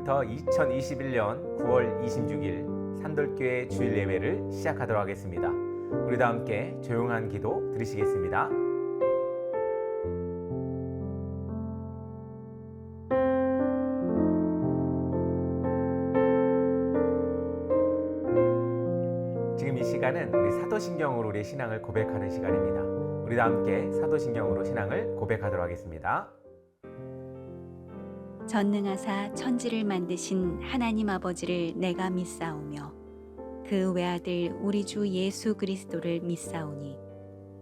지금부터 2021년 9월 26일 산돌교회 주일 예배를 시작하도록 하겠습니다. 우리 다 함께 조용한 기도 드리시겠습니다. 지금 이 시간은 우리 사도신경으로 우리의 신앙을 고백하는 시간입니다. 우리 다 함께 사도신경으로 신앙을 고백하도록 하겠습니다. 전능하사 천지를 만드신 하나님 아버지를 내가 믿사오며 그 외아들 우리 주 예수 그리스도를 믿사오니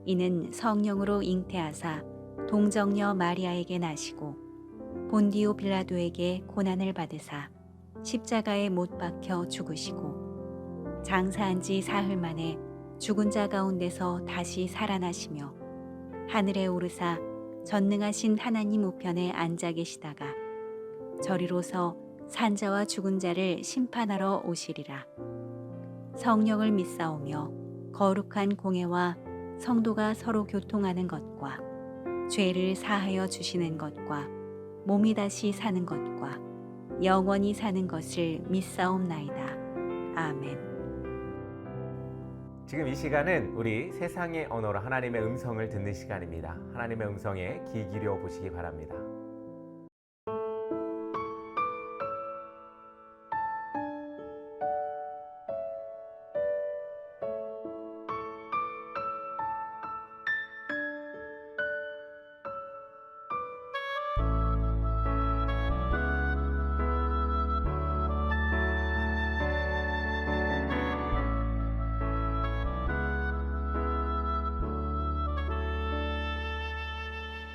이는 성령으로 잉태하사 동정녀 마리아에게 나시고 본디오 빌라도에게 고난을 받으사 십자가에 못 박혀 죽으시고 장사한 지 사흘 만에 죽은 자 가운데서 다시 살아나시며 하늘에 오르사 전능하신 하나님 우편에 앉아 계시다가 저리로서 산자와 죽은 자를 심판하러 오시리라. 성령을 믿사오며 거룩한 공회와 성도가 서로 교통하는 것과 죄를 사하여 주시는 것과 몸이 다시 사는 것과 영원히 사는 것을 믿사옵나이다. 아멘. 지금 이 시간은 우리 세상의 언어로 하나님의 음성을 듣는 시간입니다. 하나님의 음성에 귀 기울여 보시기 바랍니다.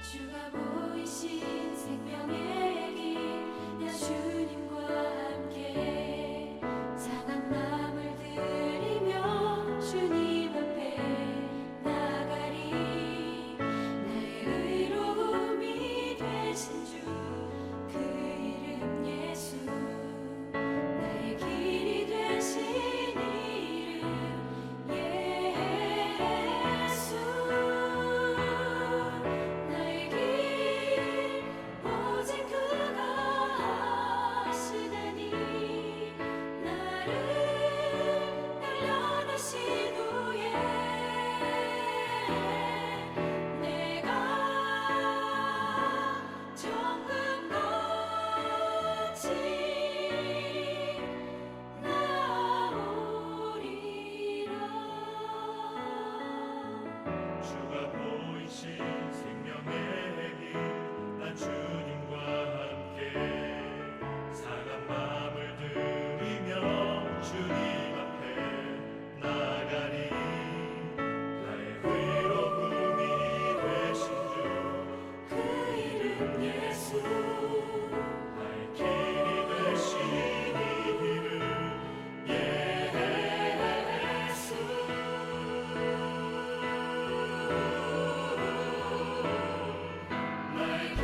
주가 보이신 생명의 길, 나 주님과 함께 상한 마음을 들이며 주님 앞에 나가리. 나의 의로움이 되신 주, 그 이름 예수. 나의 길이 되신 이름 예수. 나의 길 오직 그가 하시나니 나를 날려다신 후에 내가 정금같이 나오리라. 주가 보이신 생명의 길, 난 주님과 함께 상한 마음을 들이며 주님 앞에 나가리. 나의 의로움이 되신 주, 그 이름 예수. 나의 길이 되신 이름 예수. 나의 길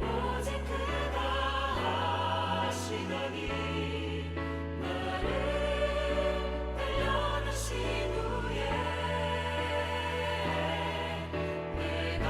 오직 그가 하시나니 나를 날려다신 후에 내가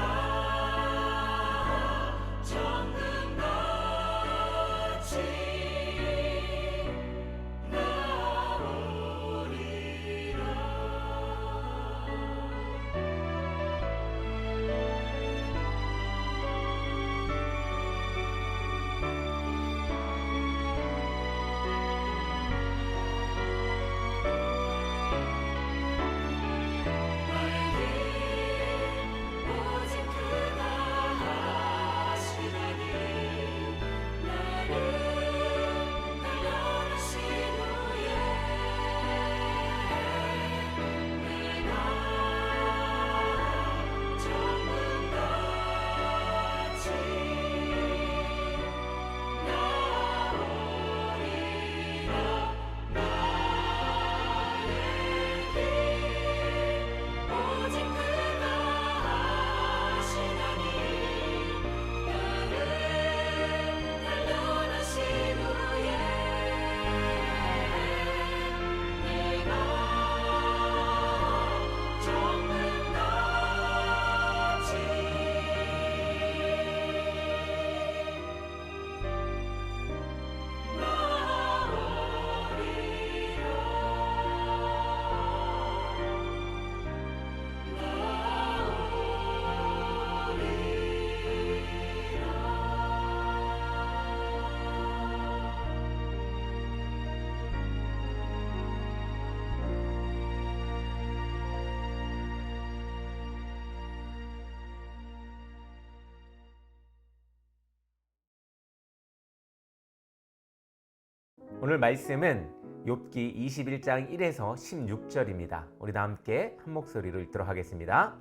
오늘 말씀은 욥기 21장 1에서 16절입니다. 우리 다 함께 한 목소리로 읽도록 하겠습니다.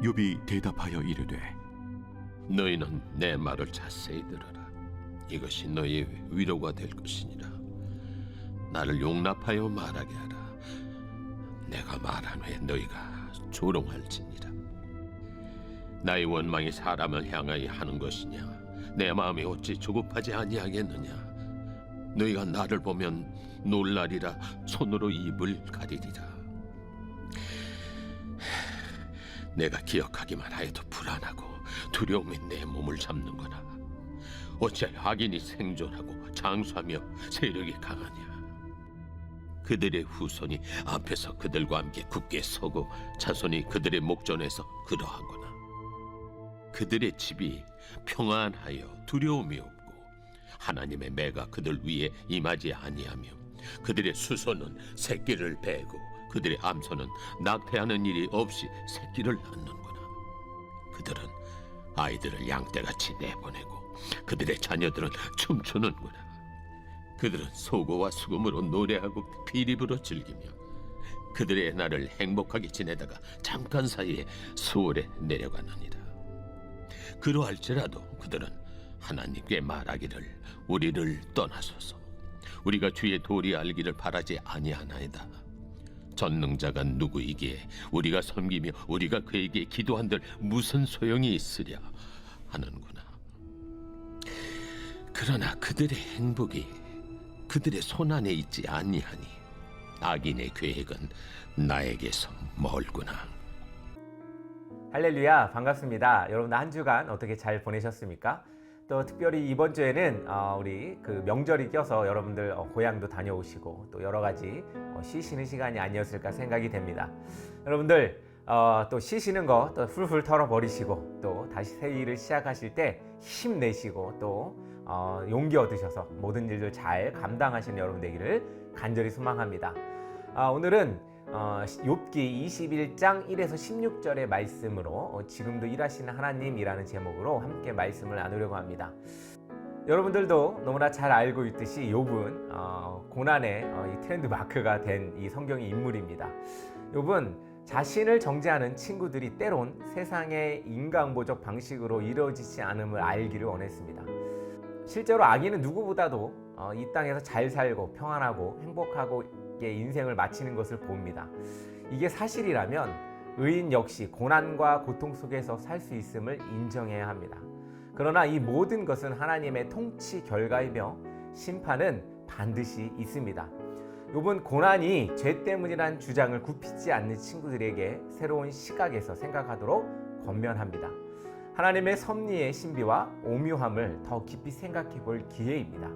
욥이 대답하여 이르되 너희는 내 말을 자세히 들어라. 이것이 너희의 위로가 될 것이니라. 나를 용납하여 말하게 하라. 내가 말한 후에 너희가 조롱할지니라. 나의 원망이 사람을 향하여 하는 것이냐? 내 마음이 어찌 조급하지 아니하겠느냐? 너희가 나를 보면 놀라리라. 손으로 입을 가리리라. 내가 기억하기만 하여도 불안하고 두려움이 내 몸을 잡는구나. 어찌하여 악인이 생존하고 장수하며 세력이 강하냐? 그들의 후손이 앞에서 그들과 함께 굳게 서고 자손이 그들의 목전에서 그러하구나. 그들의 집이 평안하여 두려움이 없고 하나님의 매가 그들 위에 임하지 아니하며 그들의 수소는 새끼를 베고 그들의 암소는 낙태하는 일이 없이 새끼를 낳는구나. 그들은 아이들을 양떼같이 내보내고 그들의 자녀들은 춤추는구나. 그들은 소고와 수금으로 노래하고 피립으로 즐기며 그들의 날을 행복하게 지내다가 잠깐 사이에 수월에 내려가느니라. 그러할지라도 그들은 하나님께 말하기를 우리를 떠나소서. 우리가 주의 도리 알기를 바라지 아니하나이다. 전능자가 누구이기에 우리가 섬기며 우리가 그에게 기도한들 무슨 소용이 있으랴 하는구나. 그러나 그들의 행복이 그들의 손안에 있지 아니하니 악인의 계획은 나에게서 멀구나. 할렐루야, 반갑습니다. 여러분 한 주간 어떻게 잘 보내셨습니까? 또 특별히 이번 주에는 우리 그 명절이 껴서 여러분들 고향도 다녀오시고 또 여러 가지 쉬시는 시간이 아니었을까 생각이 됩니다. 여러분들 또 쉬시는 거 또 훌훌 털어버리시고 또 다시 새 일을 시작하실 때 힘내시고 또 용기 얻으셔서 모든 일들 잘 감당하시는 여러분 되기를 간절히 소망합니다. 오늘은 욥기 21장 1에서 16절의 말씀으로 지금도 일하시는 하나님이라는 제목으로 함께 말씀을 나누려고 합니다. 여러분들도 너무나 잘 알고 있듯이 욥은 고난의 이 트렌드 마크가 된 이 성경의 인물입니다. 욥은 자신을 정죄하는 친구들이 때론 세상의 인간보적 방식으로 이루어지지 않음을 알기를 원했습니다. 실제로 악인은 누구보다도 이 땅에서 잘 살고 평안하고 행복하고 인생을 마치는 것을 봅니다. 이게 사실이라면 의인 역시 고난과 고통 속에서 살 수 있음을 인정해야 합니다. 그러나 이 모든 것은 하나님의 통치 결과이며 심판은 반드시 있습니다. 욥은 고난이 죄 때문이란 주장을 굽히지 않는 친구들에게 새로운 시각에서 생각하도록 권면합니다. 하나님의 섭리의 신비와 오묘함을 더 깊이 생각해 볼 기회입니다.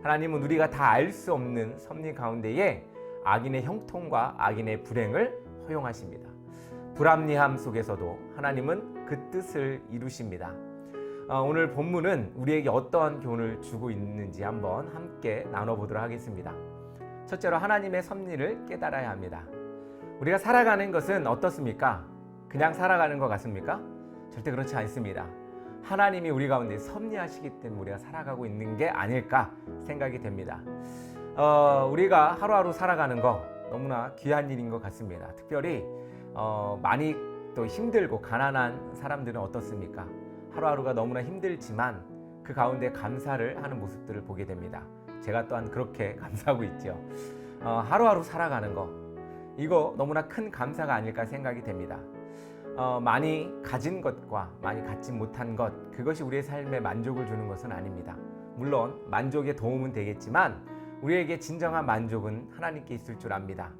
하나님은 우리가 다 알 수 없는 섭리 가운데에 악인의 형통과 악인의 불행을 허용하십니다. 불합리함 속에서도 하나님은 그 뜻을 이루십니다. 오늘 본문은 우리에게 어떠한 교훈을 주고 있는지 한번 함께 나눠보도록 하겠습니다. 첫째로 하나님의 섭리를 깨달아야 합니다. 우리가 살아가는 것은 어떻습니까? 그냥 살아가는 것 같습니까? 절대 그렇지 않습니다. 하나님이 우리 가운데 섭리하시기 때문에 우리가 살아가고 있는 게 아닐까 생각이 됩니다. 우리가 하루하루 살아가는 거 너무나 귀한 일인 것 같습니다. 특별히 많이 또 힘들고 가난한 사람들은 어떻습니까? 하루하루가 너무나 힘들지만 그 가운데 감사를 하는 모습들을 보게 됩니다. 제가 또한 그렇게 감사하고 있죠. 하루하루 살아가는 거 이거 너무나 큰 감사가 아닐까 생각이 됩니다. 많이 가진 것과 많이 갖지 못한 것 그것이 우리의 삶에 만족을 주는 것은 아닙니다. 물론 만족에 도움은 되겠지만 우리에게 진정한 만족은 하나님께 있을 줄 압니다.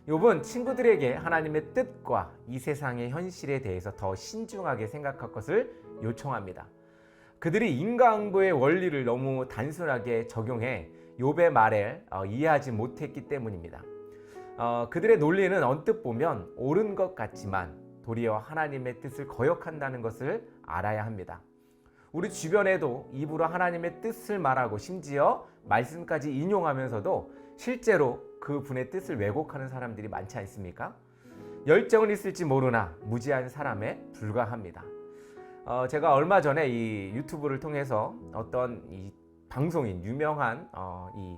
욥은 친구들에게 하나님의 뜻과 이 세상의 현실에 대해서 더 신중하게 생각할 것을 요청합니다. 그들이 인과응보의 원리를 너무 단순하게 적용해 욥의 말을 이해하지 못했기 때문입니다. 그들의 논리는 언뜻 보면 옳은 것 같지만 도리어 하나님의 뜻을 거역한다는 것을 알아야 합니다. 우리 주변에도 입으로 하나님의 뜻을 말하고 심지어 말씀까지 인용하면서도 실제로 그 분의 뜻을 왜곡하는 사람들이 많지 않습니까? 열정은 있을지 모르나 무지한 사람에 불과합니다. 제가 얼마 전에 이 유튜브를 통해서 어떤 이 방송인, 유명한 이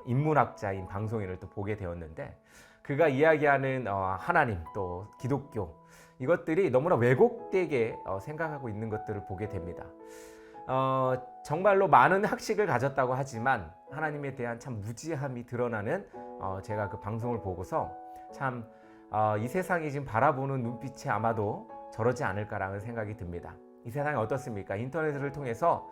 인문학자인 방송인을 또 보게 되었는데, 그가 이야기하는 하나님, 또 기독교, 이것들이 너무나 왜곡되게 생각하고 있는 것들을 보게 됩니다. 정말로 많은 학식을 가졌다고 하지만 하나님에 대한 참 무지함이 드러나는 제가 그 방송을 보고서 참 이 세상이 지금 바라보는 눈빛이 아마도 저러지 않을까라는 생각이 듭니다. 이 세상이 어떻습니까? 인터넷을 통해서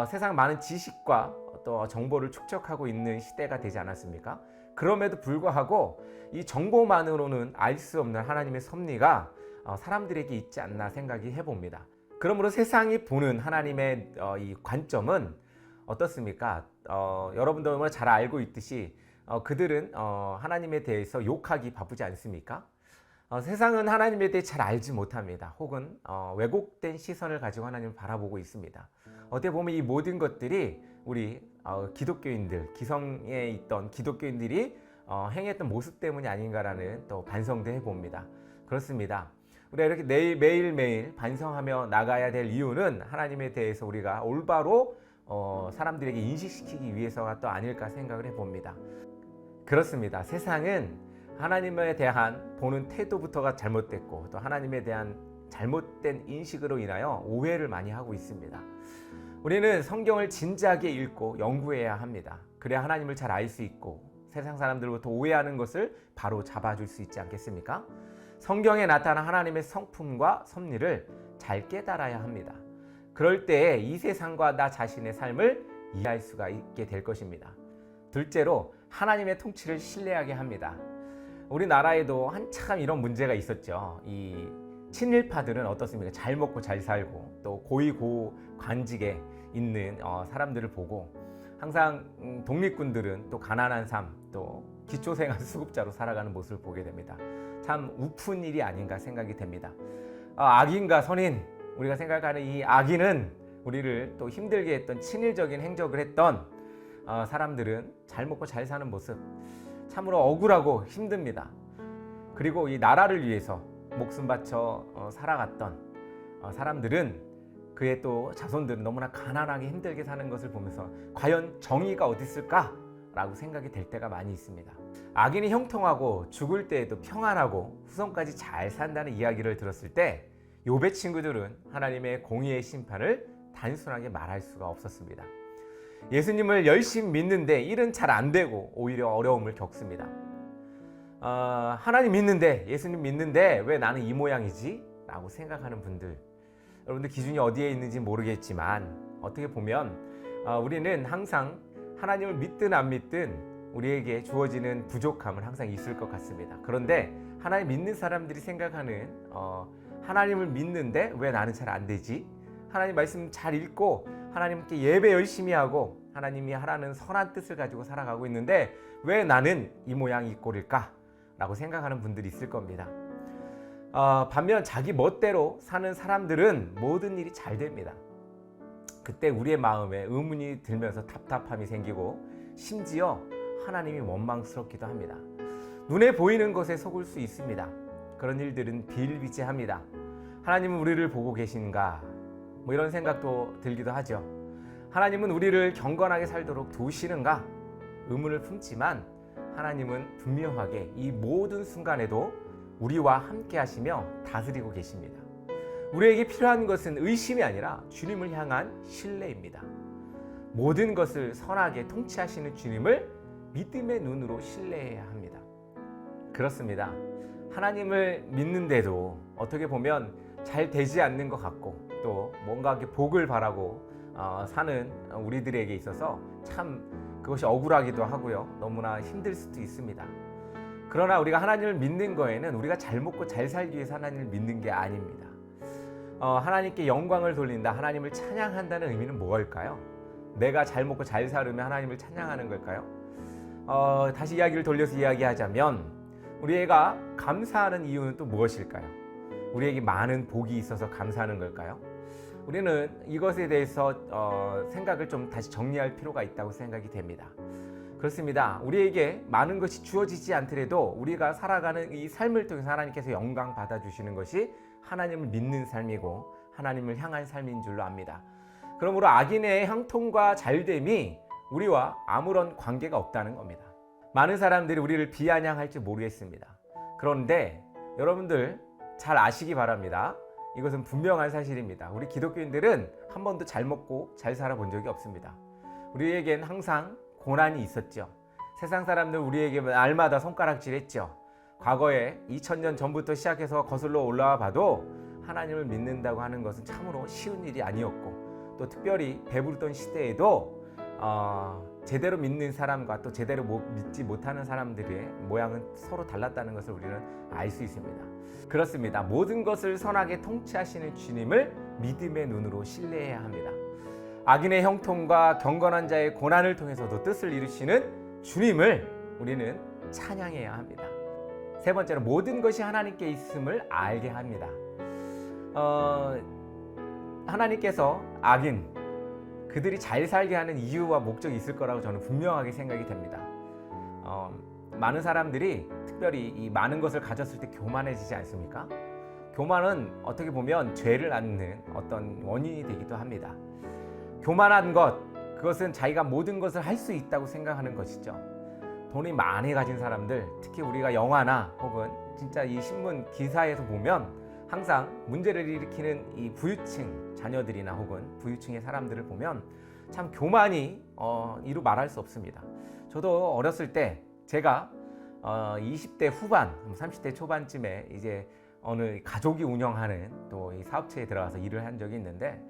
세상 많은 지식과 또 정보를 축적하고 있는 시대가 되지 않았습니까? 그럼에도 불구하고 이 정보만으로는 알 수 없는 하나님의 섭리가 사람들에게 있지 않나 생각이 해봅니다. 그러므로 세상이 보는 하나님의 이 관점은 어떻습니까? 여러분도 너무나 잘 알고 있듯이 그들은 하나님에 대해서 욕하기 바쁘지 않습니까? 세상은 하나님에 대해 잘 알지 못합니다. 혹은 왜곡된 시선을 가지고 하나님을 바라보고 있습니다. 어떻게 보면 이 모든 것들이 우리 기독교인들, 기성에 있던 기독교인들이 행했던 모습 때문이 아닌가라는 또 반성도 해봅니다. 그렇습니다. 우리가 이렇게 매일매일 반성하며 나가야 될 이유는 하나님에 대해서 우리가 올바로 사람들에게 인식시키기 위해서가 또 아닐까 생각을 해봅니다. 그렇습니다. 세상은 하나님에 대한 보는 태도부터가 잘못됐고, 또 하나님에 대한 잘못된 인식으로 인하여 오해를 많이 하고 있습니다. 우리는 성경을 진지하게 읽고 연구해야 합니다. 그래야 하나님을 잘 알 수 있고 세상 사람들부터 오해하는 것을 바로 잡아줄 수 있지 않겠습니까? 성경에 나타난 하나님의 성품과 섭리를 잘 깨달아야 합니다. 그럴 때 이 세상과 나 자신의 삶을 이해할 수가 있게 될 것입니다. 둘째로, 하나님의 통치를 신뢰하게 합니다. 우리나라에도 한참 이런 문제가 있었죠. 이 친일파들은 어떻습니까? 잘 먹고 잘 살고 또 고위고관직에 있는 사람들을 보고 항상 독립군들은 또 가난한 삶, 또 기초생활 수급자로 살아가는 모습을 보게 됩니다. 참 우픈 일이 아닌가 생각이 됩니다. 악인과 선인, 우리가 생각하는 이 악인은 우리를 또 힘들게 했던 친일적인 행적을 했던 사람들은 잘 먹고 잘 사는 모습, 참으로 억울하고 힘듭니다. 그리고 이 나라를 위해서 목숨 바쳐 살아갔던 사람들은, 그의 또 자손들은 너무나 가난하게 힘들게 사는 것을 보면서 과연 정의가 어디 있을까? 라고 생각이 될 때가 많이 있습니다. 악인이 형통하고 죽을 때에도 평안하고 후손까지 잘 산다는 이야기를 들었을 때 욥의 친구들은 하나님의 공의의 심판을 단순하게 말할 수가 없었습니다. 예수님을 열심히 믿는데 일은 잘 안 되고 오히려 어려움을 겪습니다. 하나님 믿는데, 예수님 믿는데 왜 나는 이 모양이지? 라고 생각하는 분들, 여러분들 기준이 어디에 있는지 모르겠지만 어떻게 보면 우리는 항상 하나님을 믿든 안 믿든 우리에게 주어지는 부족함은 항상 있을 것 같습니다. 그런데 하나님 믿는 사람들이 생각하는 하나님을 믿는데 왜 나는 잘 안 되지? 하나님 말씀 잘 읽고 하나님께 예배 열심히 하고 하나님이 하라는 선한 뜻을 가지고 살아가고 있는데 왜 나는 이 모양 이 꼴일까? 라고 생각하는 분들이 있을 겁니다. 반면 자기 멋대로 사는 사람들은 모든 일이 잘 됩니다. 그때 우리의 마음에 의문이 들면서 답답함이 생기고 심지어 하나님이 원망스럽기도 합니다. 눈에 보이는 것에 속을 수 있습니다. 그런 일들은 비일비재합니다. 하나님은 우리를 보고 계신가? 뭐 이런 생각도 들기도 하죠. 하나님은 우리를 경건하게 살도록 두시는가? 의문을 품지만 하나님은 분명하게 이 모든 순간에도 우리와 함께 하시며 다스리고 계십니다. 우리에게 필요한 것은 의심이 아니라 주님을 향한 신뢰입니다. 모든 것을 선하게 통치하시는 주님을 믿음의 눈으로 신뢰해야 합니다. 그렇습니다. 하나님을 믿는데도 어떻게 보면 잘 되지 않는 것 같고 또 뭔가 이렇게 복을 바라고 사는 우리들에게 있어서 참 그것이 억울하기도 하고요. 너무나 힘들 수도 있습니다. 그러나 우리가 하나님을 믿는 거에는 우리가 잘 먹고 잘 살기 위해서 하나님을 믿는 게 아닙니다. 하나님께 영광을 돌린다, 하나님을 찬양한다는 의미는 뭘까요? 내가 잘 먹고 잘 살으면 하나님을 찬양하는 걸까요? 다시 이야기를 돌려서 이야기하자면 우리가 감사하는 이유는 또 무엇일까요? 우리에게 많은 복이 있어서 감사하는 걸까요? 우리는 이것에 대해서 생각을 좀 다시 정리할 필요가 있다고 생각이 됩니다. 그렇습니다. 우리에게 많은 것이 주어지지 않더라도 우리가 살아가는 이 삶을 통해서 하나님께서 영광 받아주시는 것이 하나님을 믿는 삶이고 하나님을 향한 삶인 줄로 압니다. 그러므로 악인의 형통과 잘됨이 우리와 아무런 관계가 없다는 겁니다. 많은 사람들이 우리를 비아냥할지 모르겠습니다. 그런데 여러분들 잘 아시기 바랍니다. 이것은 분명한 사실입니다. 우리 기독교인들은 한 번도 잘 먹고 잘 살아본 적이 없습니다. 우리에겐 항상 고난이 있었죠. 세상 사람들 우리에게 날마다 손가락질했죠. 과거에 2000년 전부터 시작해서 거슬러 올라와 봐도 하나님을 믿는다고 하는 것은 참으로 쉬운 일이 아니었고, 또 특별히 배부르던 시대에도 제대로 믿는 사람과 또 제대로 믿지 못하는 사람들의 모양은 서로 달랐다는 것을 우리는 알 수 있습니다. 그렇습니다. 모든 것을 선하게 통치하시는 주님을 믿음의 눈으로 신뢰해야 합니다. 악인의 형통과 경건한 자의 고난을 통해서도 뜻을 이루시는 주님을 우리는 찬양해야 합니다. 세 번째로 모든 것이 하나님께 있음을 알게 합니다. 하나님께서 악인, 그들이 잘 살게 하는 이유와 목적이 있을 거라고 저는 분명하게 생각이 됩니다. 많은 사람들이 특별히 이 많은 것을 가졌을 때 교만해지지 않습니까? 교만은 어떻게 보면 죄를 낳는 어떤 원인이 되기도 합니다. 교만한 것, 그것은 자기가 모든 것을 할 수 있다고 생각하는 것이죠. 돈이 많이 가진 사람들, 특히 우리가 영화나 혹은 진짜 이 신문 기사에서 보면 항상 문제를 일으키는 이 부유층 자녀들이나 혹은 부유층의 사람들을 보면 참 교만이 이루 말할 수 없습니다. 저도 어렸을 때 제가 20대 후반, 30대 초반쯤에 이제 어느 가족이 운영하는 또 이 사업체에 들어가서 일을 한 적이 있는데,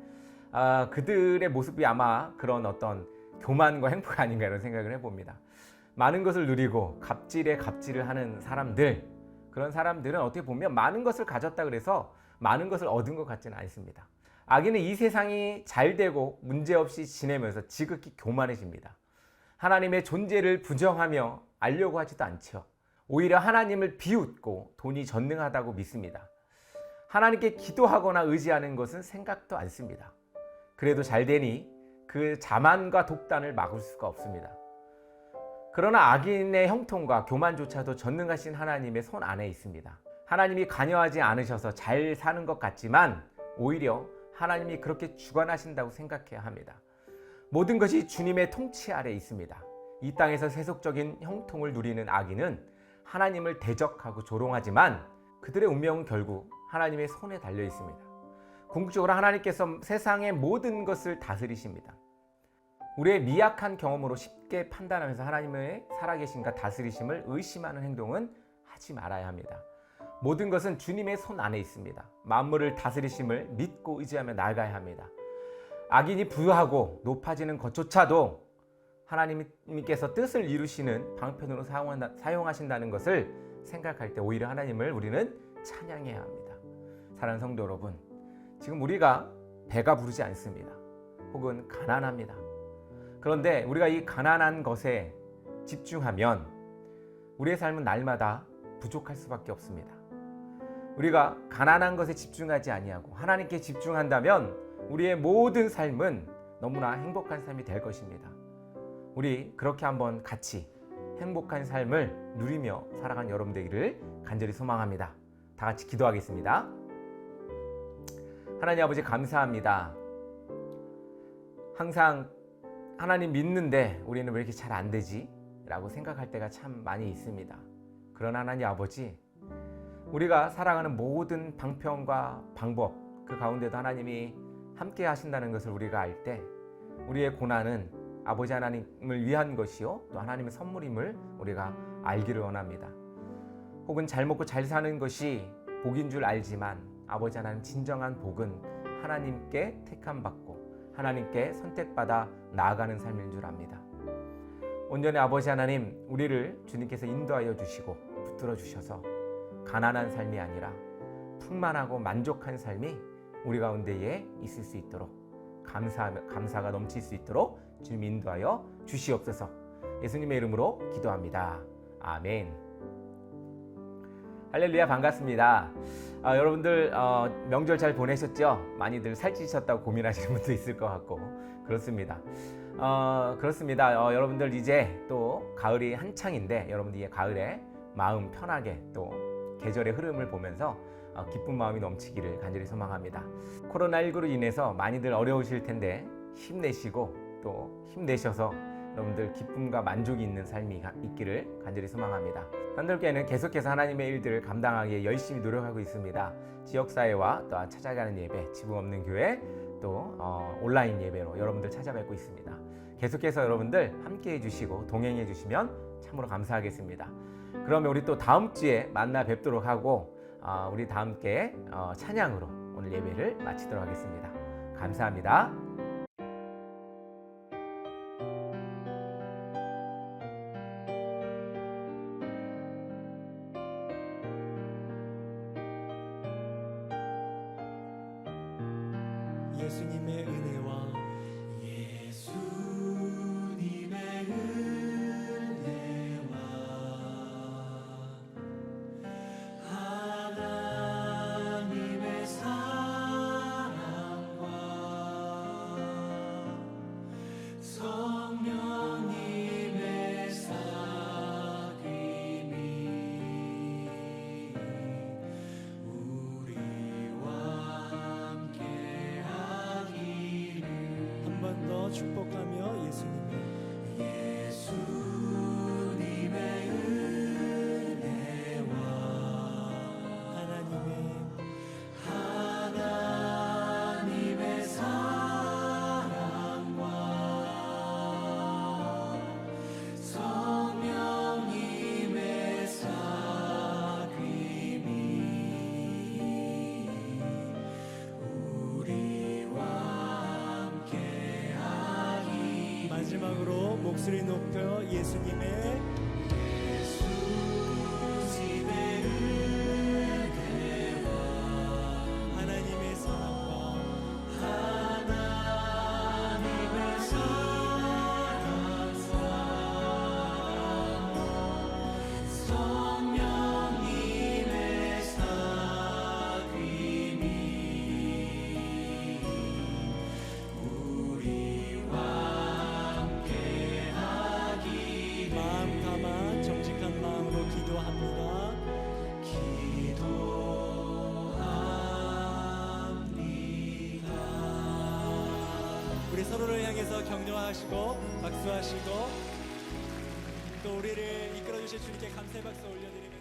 그들의 모습이 아마 그런 어떤 교만과 행복 아닌가 이런 생각을 해봅니다. 많은 것을 누리고 갑질에 갑질을 하는 사람들, 그런 사람들은 어떻게 보면 많은 것을 가졌다 그래서 많은 것을 얻은 것 같지는 않습니다. 악인은 이 세상이 잘 되고 문제없이 지내면서 지극히 교만해집니다. 하나님의 존재를 부정하며 알려고 하지도 않죠. 오히려 하나님을 비웃고 돈이 전능하다고 믿습니다. 하나님께 기도하거나 의지하는 것은 생각도 않습니다. 그래도 잘 되니 그 자만과 독단을 막을 수가 없습니다. 그러나 악인의 형통과 교만조차도 전능하신 하나님의 손 안에 있습니다. 하나님이 관여하지 않으셔서 잘 사는 것 같지만 오히려 하나님이 그렇게 주관하신다고 생각해야 합니다. 모든 것이 주님의 통치 아래 있습니다. 이 땅에서 세속적인 형통을 누리는 악인은 하나님을 대적하고 조롱하지만 그들의 운명은 결국 하나님의 손에 달려 있습니다. 궁극적으로 하나님께서 세상의 모든 것을 다스리십니다. 우리의 미약한 경험으로 쉽게 판단하면서 하나님의 살아계심과 다스리심을 의심하는 행동은 하지 말아야 합니다. 모든 것은 주님의 손 안에 있습니다. 만물을 다스리심을 믿고 의지하며 나아가야 합니다. 악인이 부유하고 높아지는 것조차도 하나님께서 뜻을 이루시는 방편으로 사용하신다는 것을 생각할 때 오히려 하나님을 우리는 찬양해야 합니다. 사랑하는 성도 여러분, 지금 우리가 배가 부르지 않습니다. 혹은 가난합니다. 그런데 우리가 이 가난한 것에 집중하면 우리의 삶은 날마다 부족할 수밖에 없습니다. 우리가 가난한 것에 집중하지 아니하고 하나님께 집중한다면 우리의 모든 삶은 너무나 행복한 삶이 될 것입니다. 우리 그렇게 한번 같이 행복한 삶을 누리며 살아가는 여러분 되기를 간절히 소망합니다. 다 같이 기도하겠습니다. 하나님 아버지 감사합니다. 항상 하나님 믿는데 우리는 왜 이렇게 잘 안 되지? 라고 생각할 때가 참 많이 있습니다. 그러나 하나님 아버지, 우리가 살아가는 모든 방편과 방법, 그 가운데도 하나님이 함께 하신다는 것을 우리가 알 때 우리의 고난은 아버지 하나님을 위한 것이요 또 하나님의 선물임을 우리가 알기를 원합니다. 혹은 잘 먹고 잘 사는 것이 복인 줄 알지만 아버지 하나님, 진정한 복은 하나님께 택함받고 하나님께 선택받아 나아가는 삶인 줄 압니다. 온전히 아버지 하나님, 우리를 주님께서 인도하여 주시고 붙들어 주셔서 가난한 삶이 아니라 풍만하고 만족한 삶이 우리 가운데에 있을 수 있도록 감사가 넘칠 수 있도록 주님 인도하여 주시옵소서. 예수님의 이름으로 기도합니다. 아멘. 할렐루야, 반갑습니다. 여러분들 명절 잘 보내셨죠? 많이들 살찌셨다고 고민하시는 분도 있을 것 같고 그렇습니다. 여러분들 이제 또 가을이 한창인데 여러분들 이 가을에 마음 편하게 또 계절의 흐름을 보면서 기쁜 마음이 넘치기를 간절히 소망합니다. 코로나19로 인해서 많이들 어려우실 텐데 힘내시고 또 힘내셔서 여러분들 기쁨과 만족이 있는 삶이 있기를 간절히 소망합니다. 현대교회는 계속해서 하나님의 일들을 감당하기에 열심히 노력하고 있습니다. 지역사회와 또 찾아가는 예배, 지붕 없는 교회, 또 온라인 예배로 여러분들 찾아뵙고 있습니다. 계속해서 여러분들 함께 해주시고 동행해 주시면 참으로 감사하겠습니다. 그러면 우리 또 다음 주에 만나 뵙도록 하고 우리 다 함께 찬양으로 오늘 예배를 마치도록 하겠습니다. 감사합니다. 예수님의 은혜와 예수님의 은혜와 하나님의 사랑과 성령님의 사귐이 우리와 함께하기를. 한 번 더 축복하며 예수님의 은혜와 하나님의 사랑과 성령님의 사귐이 우리와 함께하기. 마지막으로 목소리 높여 예수님의 은혜와 하나님의 사랑과 하나님의 사랑과 성령님의 사귐이 우리와 함께하기를. 마음 담아 정직한 마음으로 기도합니다. 우리 서로를 향해서 격려하시고 박수하시고 또 우리를 이끌어 주실 주님께 감사의 박수 올려드리며